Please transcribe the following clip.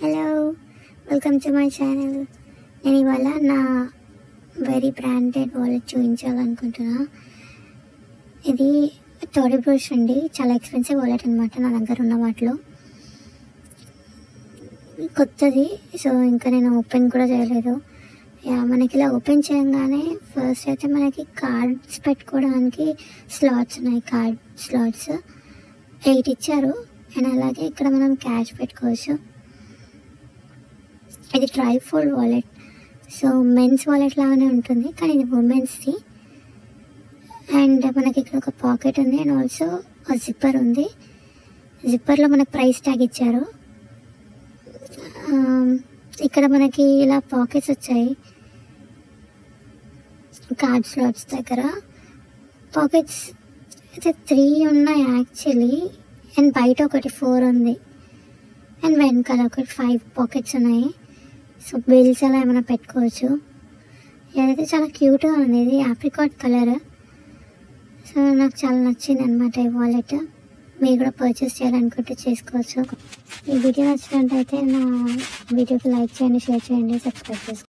Hello, welcome to my channel. నేను ఇవాళ నా వెరీ బ్రాండెడ్ వాలెట్ చూపించాలనుకుంటున్నా. ఇది టోరీ బ్రష్ అండి, చాలా ఎక్స్పెన్సివ్ వాలెట్ అనమాట. నా దగ్గర ఉన్న వాటిలో కొత్తది. సో ఇంకా నేను ఓపెన్ కూడా చేయలేదు. మనకి ఇలా ఓపెన్ చేయగానే ఫస్ట్ అయితే మనకి కార్డ్స్ పెట్టుకోవడానికి స్లాట్స్ ఉన్నాయి. కార్డ్ స్లాట్స్ 8 ఇచ్చారు. అండ్ అలాగే ఇక్కడ మనం క్యాష్ పెట్టుకోవచ్చు. ఇది trifold wallet. So men's wallet లాగానే ఉంటుంది, కానీ ఇది ఉమెన్స్ది. అండ్ మనకి ఇక్కడ ఒక పాకెట్ ఉంది అండ్ ఆల్సో ఒక జిప్పర్ ఉంది. జిప్పర్లో మనకు ప్రైస్ ట్యాగ్ ఇచ్చారు. ఇక్కడ మనకి ఇలా పాకెట్స్ వచ్చాయి కార్డ్ స్లాట్స్ దగ్గర. పాకెట్స్ అయితే 3 ఉన్నాయి యాక్చువల్లీ, అండ్ బయట ఒకటి 4 ఉంది, అండ్ వెనకాల ఒకటి 5 పాకెట్స్ ఉన్నాయి. సో బిల్స్ అలా ఏమైనా పెట్టుకోవచ్చు. ఇదైతే చాలా క్యూట్గా ఉంది. ఇది ఆప్రికాట్ కలర్. సో నాకు చాలా నచ్చింది అనమాట ఈ వాలెట్. మీరు కూడా పర్చేస్ చేయాలనుకుంటే చేసుకోవచ్చు. ఈ వీడియో నచ్చినట్టయితే నా వీడియోకి లైక్ చేయండి, షేర్ చేయండి, సబ్స్క్రైబ్ చేసుకోండి.